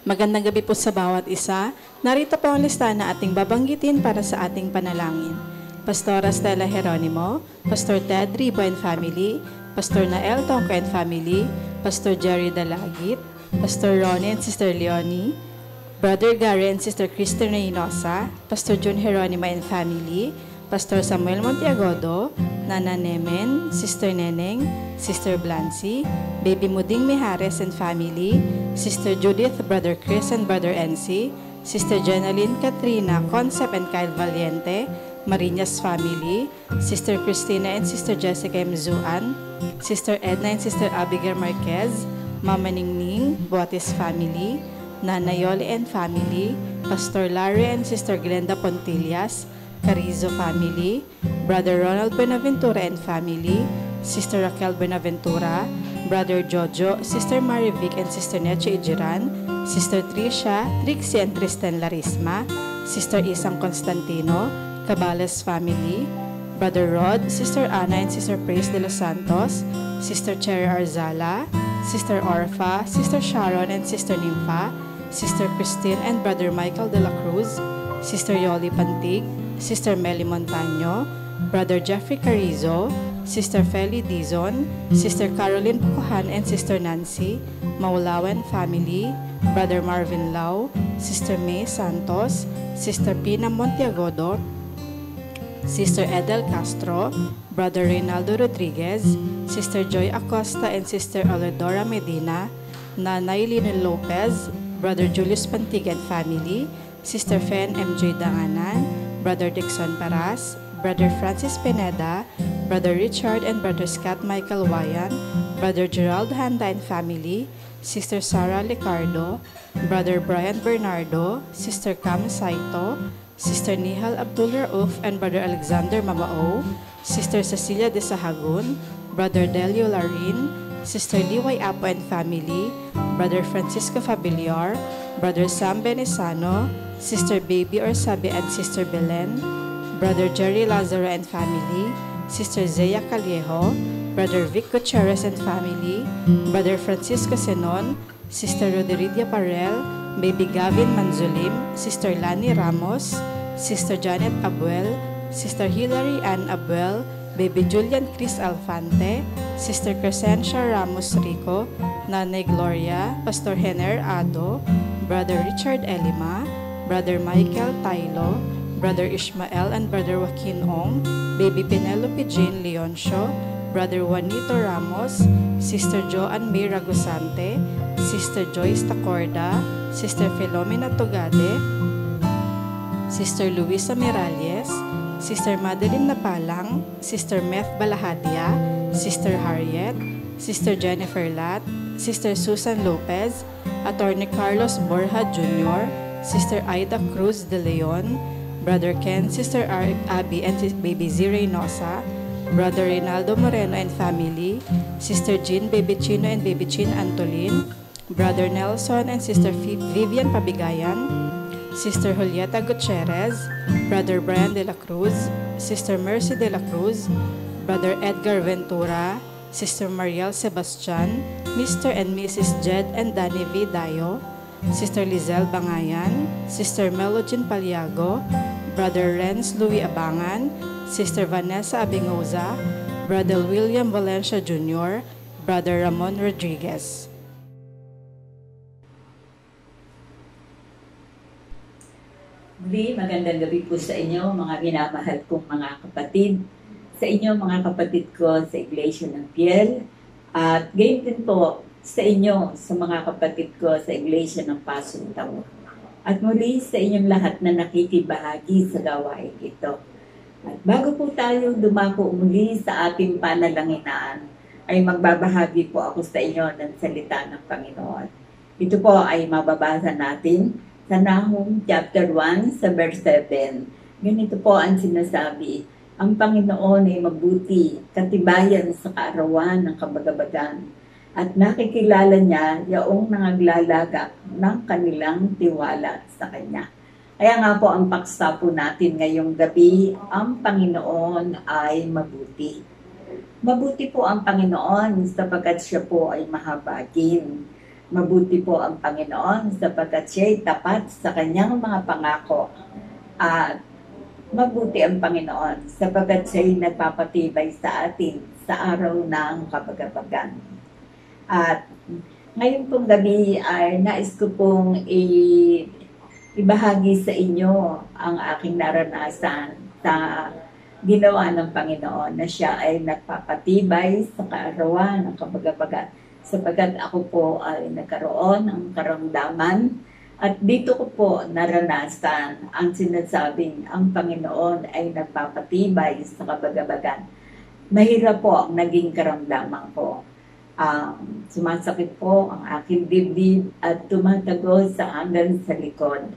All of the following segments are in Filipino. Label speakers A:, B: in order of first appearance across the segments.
A: Magandang gabi po sa bawat isa. Narito po ang listahan na ating babanggitin para sa ating panalangin. Pastora Stella Jeronimo, Pastor Ted Ribo and Family, Pastor Nael Tongko and Family, Pastor Jerry Dalagit, Pastor Ronnie and Sister Leonie, Brother Gary and Sister Christine Reynosa, Pastor June Jeronimo and Family, Pastor Samuel Montiagodo, Nana Nemen, Sister Neneng, Sister Blancy, Baby Muding Mijares and Family, Sister Judith, Brother Chris and Brother NC, Sister Jenaline Katrina, Concept and Kyle Valiente, Marinas Family, Sister Christina and Sister Jessica Mzuan, Sister Edna and Sister Abigail Marquez, Mama Ningning, Boatis Family, Nana Yoli and Family, Pastor Larry and Sister Glenda Pontillas, Carizo Family, Brother Ronald Benaventura and Family, Sister Raquel Benaventura, Brother Jojo, Sister Marivic and Sister Neche Ijiran, Sister Trisha, Trixie and Tristan Larisma, Sister Isang Constantino, Cabales Family, Brother Rod, Sister Ana and Sister Praise de los Santos, Sister Cherry Arzala, Sister Orpha, Sister Sharon and Sister Nympha, Sister Christine and Brother Michael de la Cruz, Sister Yoli Pantig, Sister Melly Montaño, Brother Jeffrey Carrizo, Sister Feli Dizon, Sister Caroline Pukuhan and Sister Nancy, Maulawan Family, Brother Marvin Lau, Sister May Santos, Sister Pina Montiagodo, Sister Edel Castro, Brother Reynaldo Rodriguez, Sister Joy Acosta and Sister Aledora Medina, Nanay Lino Lopez, Brother Julius Pantig and Family, Sister Fen MJ Danganan, Brother Dixon Paras, Brother Francis Pineda, Brother Richard and Brother Scott Michael Wayan, Brother Gerald Handa and Family, Sister Sarah Licardo, Brother Brian Bernardo, Sister Cam Saito, Sister Nihal Abdul Rauf and Brother Alexander Mamao, Sister Cecilia de Sahagun, Brother Delio Larin, Sister Liway Apo and Family, Brother Francisco Fabiliar, Brother Sam Benisano, Sister Baby or Sabi and Sister Belen, Brother Jerry Lazaro and Family, Sister Zea Callejo, Brother Vic Gutierrez and Family, Brother Francisco Senon, Sister Roderidia Parel, Baby Gavin Manzulim, Sister Lani Ramos, Sister Janet Abuel, Sister Hilary Ann Abuel, Baby Julian Chris Alfante, Sister Crescencia Ramos Rico, Nanay Gloria, Pastor Henner Ado, Brother Richard Elima, Brother Michael Tailo, Brother Ishmael and Brother Joaquin Ong, Baby Penelope Jane Leoncio, Brother Juanito Ramos, Sister Joanne May Ragusante, Sister Joyce Tacorda, Sister Filomena Togade, Sister Luisa Miralles, Sister Madeline Napalang, Sister Meth Balahadia, Sister Harriet, Sister Jennifer Lat, Sister Susan Lopez, Attorney Carlos Borja Jr., Sister Aida Cruz de Leon, Brother Ken, Sister Abby and Baby Z Reynosa, Brother Reynaldo Moreno and Family, Sister Jean Baby Chino and Baby Chin Antolin, Brother Nelson and Sister Vivian Pabigayan, Sister Julieta Gutierrez, Brother Brian de la Cruz, Sister Mercy de la Cruz, Brother Edgar Ventura, Sister Mariel Sebastian, Mr. and Mrs. Jed and Danny V. Dayo, Sister Lizelle Bangayan, Sister Melogin Paliago, Brother Renz Louis Abangan, Sister Vanessa Abingoza, Brother William Valencia Jr., Brother Ramon Rodriguez.
B: Muli, magandang gabi po sa inyo, mga minamahal kong mga kapatid. Sa inyo, mga kapatid ko sa Iglesia ng Piel. At gayon din po sa inyo, sa mga kapatid ko sa Iglesia ng Pasuntaw. At muli sa inyong lahat na nakikibahagi sa gawain ito. At bago po tayo dumako muli sa ating panalanginan, ay magbabahagi po ako sa inyo ng salita ng Panginoon. Ito po ay mababasa natin sa Nahum chapter 1 sa verse 7. Ganito po ang sinasabi, ang Panginoon ay mabuti, katibayan sa kaarawan ng kabagabagan, at nakikilala niya yaong nangaglalaga ng kanilang tiwala sa Kanya. Kaya nga po ang paksa po natin ngayong gabi, ang Panginoon ay mabuti. Mabuti po ang Panginoon sapagkat siya po ay mahabagin. Mabuti po ang Panginoon sapagkat siya'y tapat sa kanyang mga pangako. At mabuti ang Panginoon sapagkat siya'y nagpapatibay sa atin sa araw ng kabagabagan. At ngayon pong gabi ay nais ko pong ibahagi sa inyo ang aking naranasan sa ginawa ng Panginoon na siya ay nagpapatibay sa kaarawan ng kabagabagan sapagkat ako po ay nagkaroon ng karamdaman at dito ko po naranasan ang sinasabing ang Panginoon ay nagpapatibay sa kabagabagan. Mahirap po ang naging karamdaman ko. Sumasakit po ang aking dibdib at tumatago sa hanggang sa likod.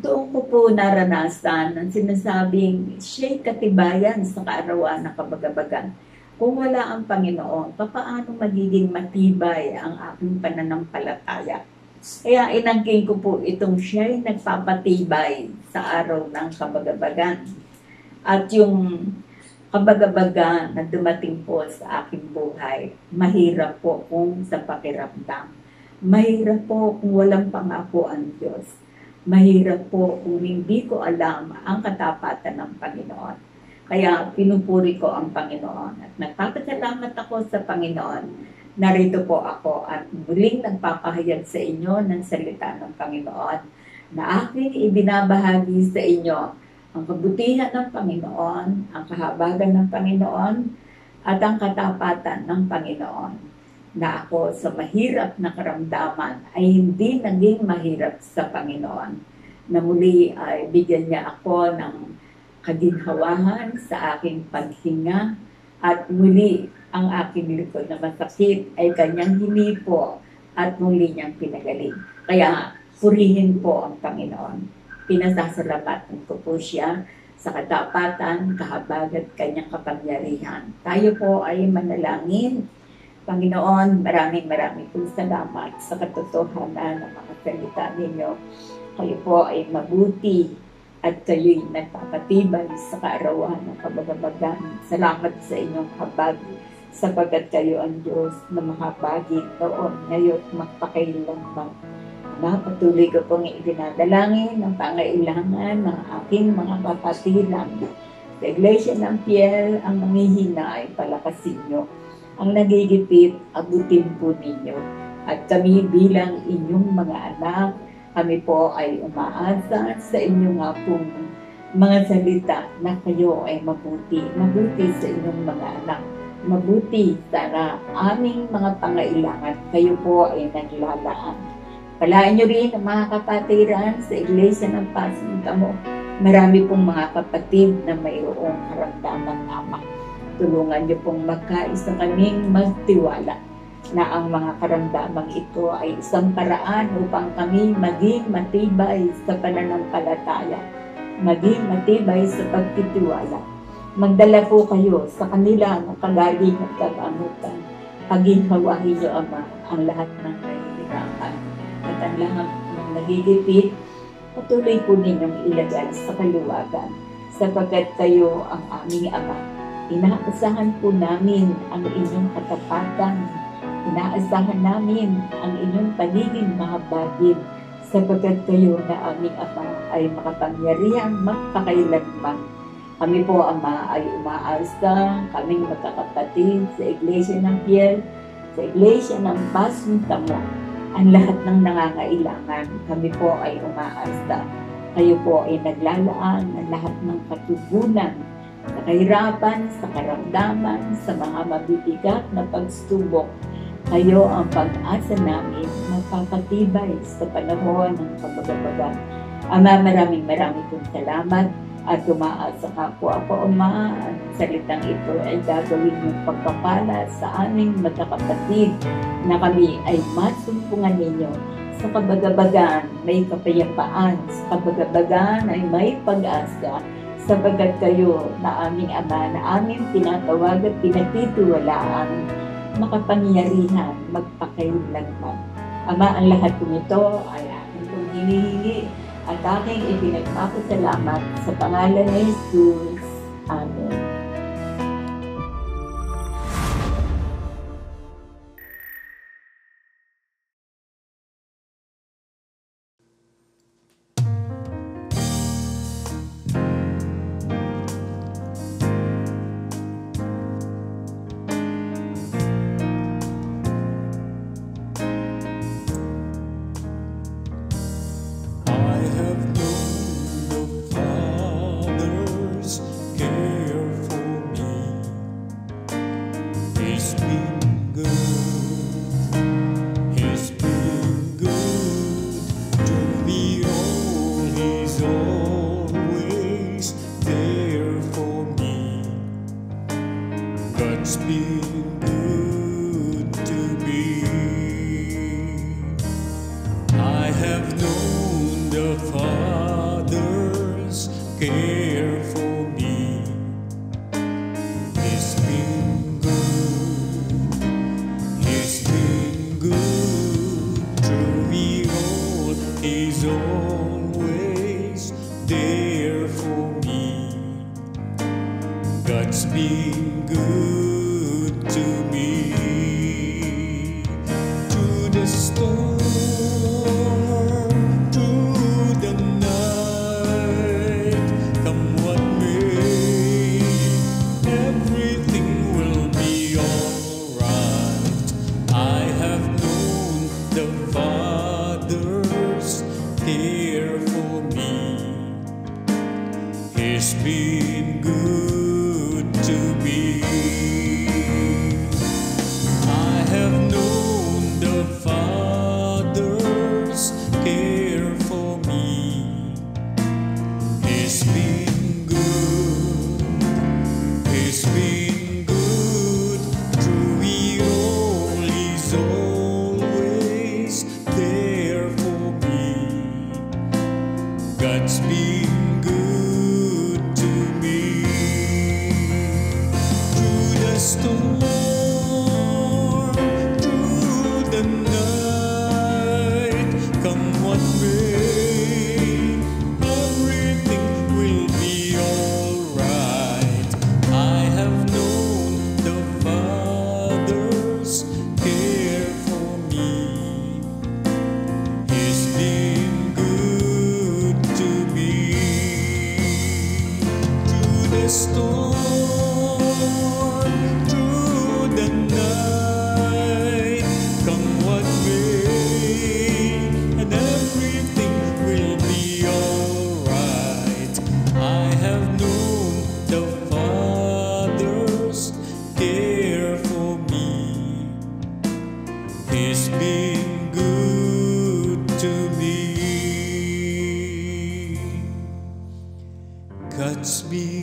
B: Doon ko po naranasan ang sinasabing siya'y katibayan sa kaarawan ng kabagabagan. Kung wala ang Panginoon, paano magiging matibay ang aking pananampalataya? Kaya inangking ko po itong siya'y nagpapatibay sa araw ng kabagabagan. At yung kabagabagan na dumating po sa aking buhay, mahirap po kung sa pakiramdam. Mahirap po kung walang pangako ang Diyos. Mahirap po kung hindi ko alam ang katapatan ng Panginoon. Kaya pinupuri ko ang Panginoon at nagpapasalamat ako sa Panginoon. Narito po ako at muling nagpapahayag sa inyo ng salita ng Panginoon na aking ibinabahagi sa inyo ang kabutihan ng Panginoon, ang kahabagan ng Panginoon, at ang katapatan ng Panginoon. Na ako sa mahirap na karamdaman ay hindi naging mahirap sa Panginoon. Na muli ay bigyan niya ako ng kaginhawahan sa aking paghinga at muli ang aking likod na masakit ay kanyang hinipo at muli niyang pinagaling. Kaya purihin po ang Panginoon. Pinasasalamatan ko po siya sa katapatan, kahabagat kanyang kapangyarihan. Tayo po ay manalangin. Panginoon, maraming po salamat sa katotohanan ng mga salita ninyo. Kayo po ay mabuti at kayo'y nagpapatibay sa kaarawan ng kabagabagan. Salamat sa inyong habag sapagkat kayo ang Diyos na mahabagi noon, ngayon, magpakailanman. Patuloy ko pong idinadalangin ang pangailangan ng aking mga kapatiran. Sa Iglesia ng Piel, ang nanghihina ay palakasin nyo. Ang nagigipit, abutin po ninyo. At kami bilang inyong mga anak, kami po ay umaasa sa inyo nga pong mga salita na kayo ay mabuti. Mabuti sa inyong mga anak. Mabuti sana aming mga pangailangan. Kayo po ay naglalaan. Palain nyo rin ang mga kapatiran sa Iglesia ng Pasintamo. Marami pong mga kapatid na mayroong karamdaman naman. Tulungan niyo pong magkaisa kaming magtiwala na ang mga karamdamang ito ay isang paraan upang kami maging matibay sa pananampalataya, maging matibay sa pagtitiwala. Magdala po kayo sa kanila ng kagaling at kagamutan. Paginhawahin niyo, Ama, ang lahat ng nahihirapan at ang lahat ng nagigipit. Patuloy po ninyong ilagay sa kaluwagan sapagkat kayo ang aming Ama. Inaasahan po namin ang inyong katapatan. Inaasahan namin ang inyong pagiging mahabagin sapagkat kayo na aming Ama ay makapangyarihang magpakailanman. Kami po, Ama, ay umaasa, kaming magkakapatid sa Iglesia ng Piel, sa Iglesia ng Pasintamo, ang lahat ng nangangailangan. Kami po ay umaasa. Kayo po ay naglalaan ng lahat ng katugunan sa kahirapan, sa karamdaman, sa mga mabibigat na pagsubok. Kayo ang pag-asa namin magpapatibay sa panahon ng kabagabagan. Ama, maraming pong salamat at umaasa ka po ako, Ama. Ang salitang ito ay gagawin yung pagpapala sa aming magkakapatid na kami ay masumpungan ninyo. Sa kabagabagan may kapayapaan, sa kabagabagan ay may pag-asa, sapagkat kayo na aming Ama, na aming tinatawag at pinagtitiwalaan, makapangyarihan, magpakailanman. Ama, ang lahat po nito ay aking pong hinihingi at aking ipinagpapasalamat sa pangalan ni Jesus. Amen.
C: Father's care for me. He's been good, He's been good through it all. He's always there for me. God's been good to me. Through the storm, through the night, come what may, everything will be alright. I have known the Father's care for me. He's been good to me. I have known the Father's care for me. He's been good, He's been good through it all. He's always there for me. God's been good to me. Through the storm, through the night, come what may, everything will be alright. I have known the Father's care for me. He's been good to me. Through the storm, through the night, come what may, and everything will be alright. I have known the Father's care for me. He's been good to me. God's been